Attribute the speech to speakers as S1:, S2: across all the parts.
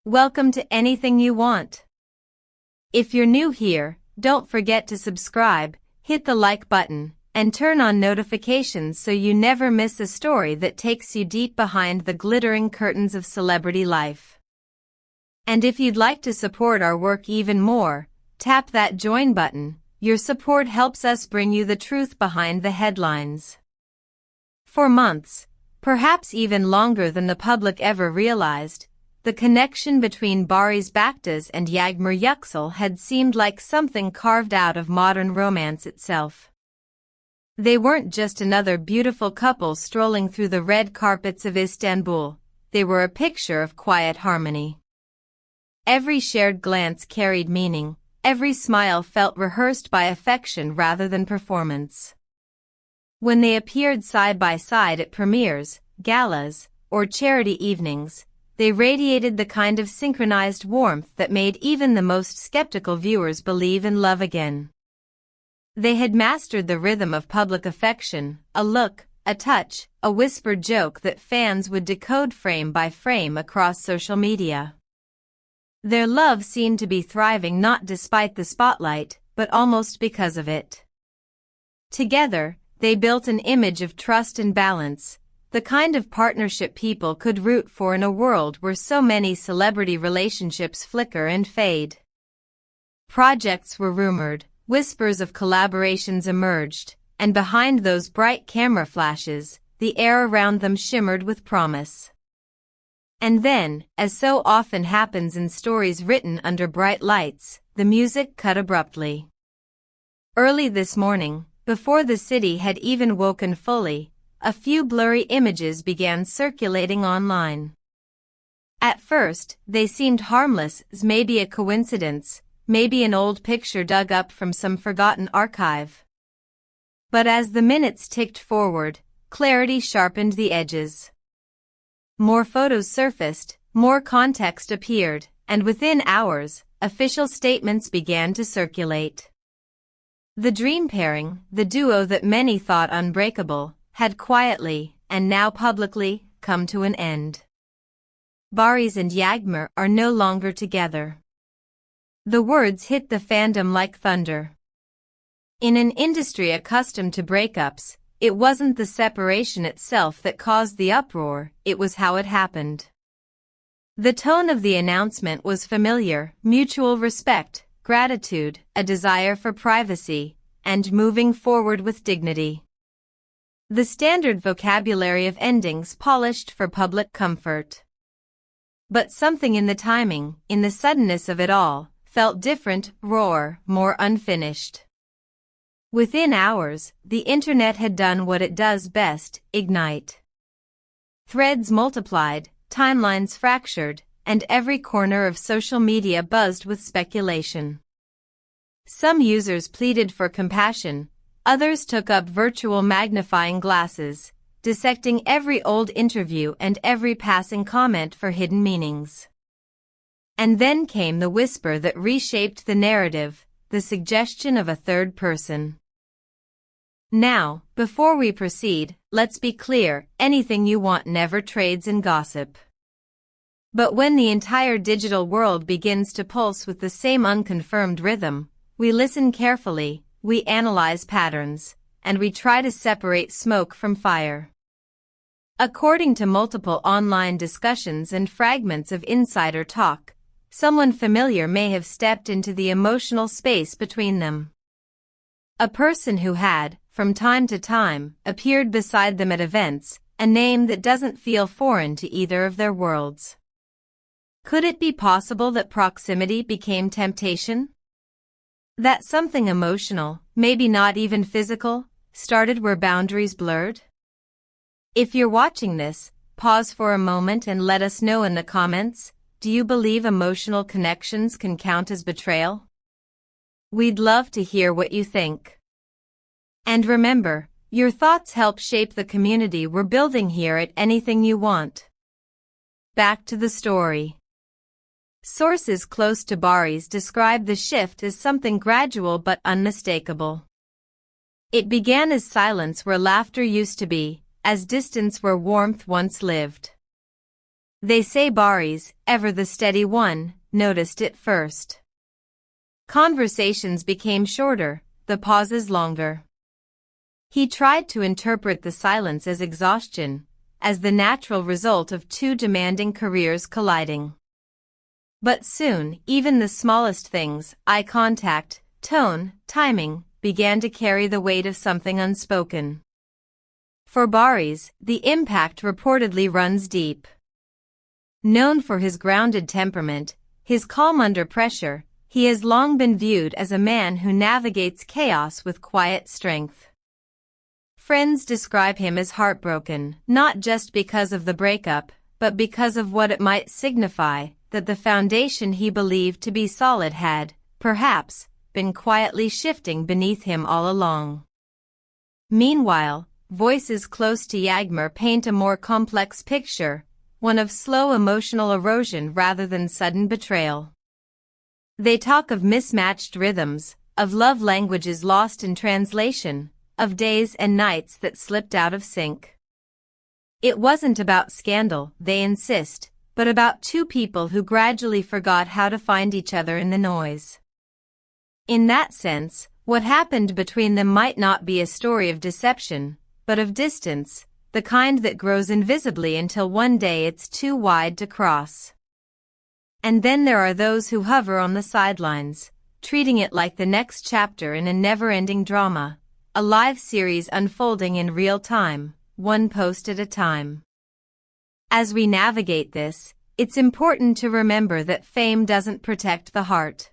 S1: Welcome to Anything You Want. If you're new here, don't forget to subscribe, hit the like button, and turn on notifications so you never miss a story that takes you deep behind the glittering curtains of celebrity life. And if you'd like to support our work even more, tap that join button. Your support helps us bring you the truth behind the headlines. For months, perhaps even longer than the public ever realized, the connection between Baktaş and Yüksel had seemed like something carved out of modern romance itself. They weren't just another beautiful couple strolling through the red carpets of Istanbul, they were a picture of quiet harmony. Every shared glance carried meaning, every smile felt rehearsed by affection rather than performance. When they appeared side by side at premieres, galas, or charity evenings, they radiated the kind of synchronized warmth that made even the most skeptical viewers believe in love again. They had mastered the rhythm of public affection, a look, a touch, a whispered joke that fans would decode frame by frame across social media. Their love seemed to be thriving not despite the spotlight, but almost because of it. Together, they built an image of trust and balance, the kind of partnership people could root for in a world where so many celebrity relationships flicker and fade. Projects were rumored, whispers of collaborations emerged, and behind those bright camera flashes, the air around them shimmered with promise. And then, as so often happens in stories written under bright lights, the music cut abruptly. Early this morning, before the city had even woken fully, a few blurry images began circulating online. At first, they seemed harmless, as maybe a coincidence, maybe an old picture dug up from some forgotten archive. But as the minutes ticked forward, clarity sharpened the edges. More photos surfaced, more context appeared, and within hours, official statements began to circulate. The dream pairing, the duo that many thought unbreakable, had quietly, and now publicly, come to an end. Barış and Yağmur are no longer together. The words hit the fandom like thunder. In an industry accustomed to breakups, it wasn't the separation itself that caused the uproar, it was how it happened. The tone of the announcement was familiar: mutual respect, gratitude, a desire for privacy, and moving forward with dignity. The standard vocabulary of endings polished for public comfort. But something in the timing, in the suddenness of it all, felt different, rawer, more unfinished. Within hours, the internet had done what it does best: ignite. Threads multiplied, timelines fractured, and every corner of social media buzzed with speculation. Some users pleaded for compassion, others took up virtual magnifying glasses, dissecting every old interview and every passing comment for hidden meanings. And then came the whisper that reshaped the narrative, the suggestion of a third person. Now, before we proceed, let's be clear: Anything You Want never trades in gossip. But when the entire digital world begins to pulse with the same unconfirmed rhythm, we listen carefully, we analyze patterns, and we try to separate smoke from fire. According to multiple online discussions and fragments of insider talk, someone familiar may have stepped into the emotional space between them. A person who had, from time to time, appeared beside them at events, a name that doesn't feel foreign to either of their worlds. Could it be possible that proximity became temptation? That something emotional, maybe not even physical, started where boundaries blurred? If you're watching this, pause for a moment and let us know in the comments: do you believe emotional connections can count as betrayal? We'd love to hear what you think. And remember, your thoughts help shape the community we're building here at Anything You Want. Back to the story. Sources close to Barış describe the shift as something gradual but unmistakable. It began as silence where laughter used to be, as distance where warmth once lived. They say Barış, ever the steady one, noticed it first. Conversations became shorter, the pauses longer. He tried to interpret the silence as exhaustion, as the natural result of two demanding careers colliding. But soon, even the smallest things, eye contact, tone, timing, began to carry the weight of something unspoken. For Barış, the impact reportedly runs deep. Known for his grounded temperament, his calm under pressure, he has long been viewed as a man who navigates chaos with quiet strength. Friends describe him as heartbroken, not just because of the breakup, but because of what it might signify, that the foundation he believed to be solid had, perhaps, been quietly shifting beneath him all along. Meanwhile, voices close to Yağmur paint a more complex picture, one of slow emotional erosion rather than sudden betrayal. They talk of mismatched rhythms, of love languages lost in translation, of days and nights that slipped out of sync. It wasn't about scandal, they insist, but about two people who gradually forgot how to find each other in the noise. In that sense, what happened between them might not be a story of deception, but of distance, the kind that grows invisibly until one day it's too wide to cross. And then there are those who hover on the sidelines, treating it like the next chapter in a never-ending drama, a live series unfolding in real time, one post at a time. As we navigate this, it's important to remember that fame doesn't protect the heart.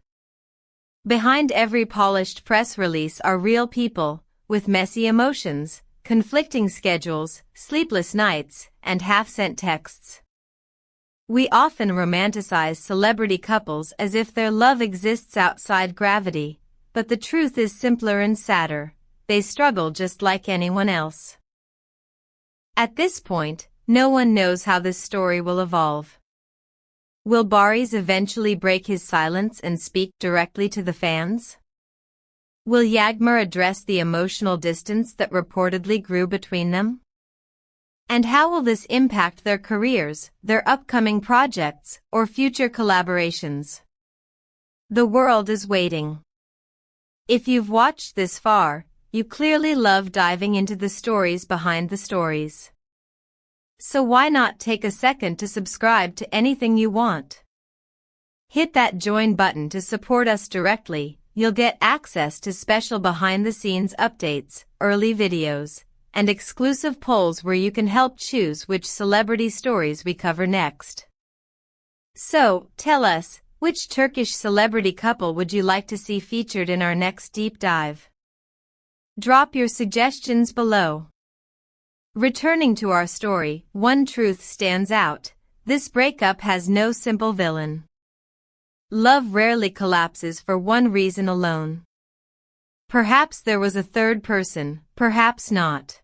S1: Behind every polished press release are real people, with messy emotions, conflicting schedules, sleepless nights, and half-sent texts. We often romanticize celebrity couples as if their love exists outside gravity, but the truth is simpler and sadder. They struggle just like anyone else. At this point, no one knows how this story will evolve. Will Barış eventually break his silence and speak directly to the fans? Will Yağmur address the emotional distance that reportedly grew between them? And how will this impact their careers, their upcoming projects, or future collaborations? The world is waiting. If you've watched this far, you clearly love diving into the stories behind the stories. So why not take a second to subscribe to anything you want? Hit that join button to support us directly. You'll get access to special behind-the-scenes updates, early videos, and exclusive polls where you can help choose which celebrity stories we cover next. So, tell us, which Turkish celebrity couple would you like to see featured in our next deep dive? Drop your suggestions below. Returning to our story, one truth stands out. This breakup has no simple villain. Love rarely collapses for one reason alone. Perhaps there was a third person, perhaps not.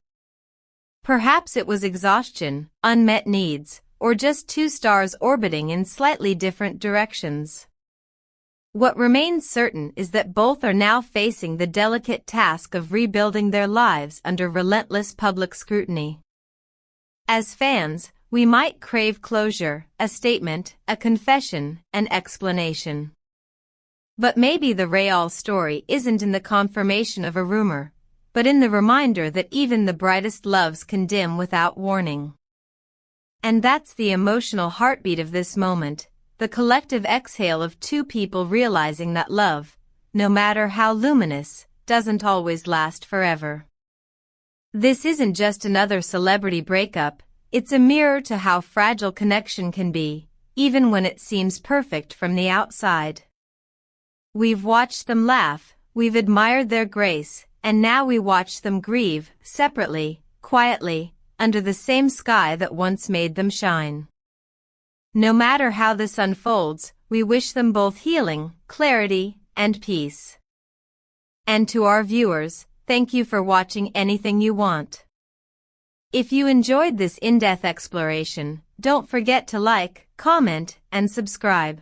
S1: Perhaps it was exhaustion, unmet needs, or just two stars orbiting in slightly different directions. What remains certain is that both are now facing the delicate task of rebuilding their lives under relentless public scrutiny. As fans, we might crave closure, a statement, a confession, an explanation. But maybe the real story isn't in the confirmation of a rumor, but in the reminder that even the brightest loves can dim without warning. And that's the emotional heartbeat of this moment. The collective exhale of two people realizing that love, no matter how luminous, doesn't always last forever. This isn't just another celebrity breakup, it's a mirror to how fragile connection can be, even when it seems perfect from the outside. We've watched them laugh, we've admired their grace, and now we watch them grieve, separately, quietly, under the same sky that once made them shine. No matter how this unfolds, we wish them both healing, clarity, and peace. And to our viewers, thank you for watching Anything You Want. If you enjoyed this in-depth exploration, don't forget to like, comment, and subscribe.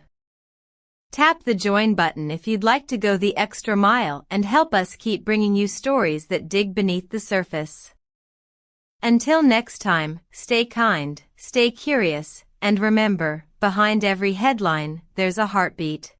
S1: Tap the join button if you'd like to go the extra mile and help us keep bringing you stories that dig beneath the surface. Until next time, stay kind, stay curious, And remember, behind every headline, there's a heartbeat.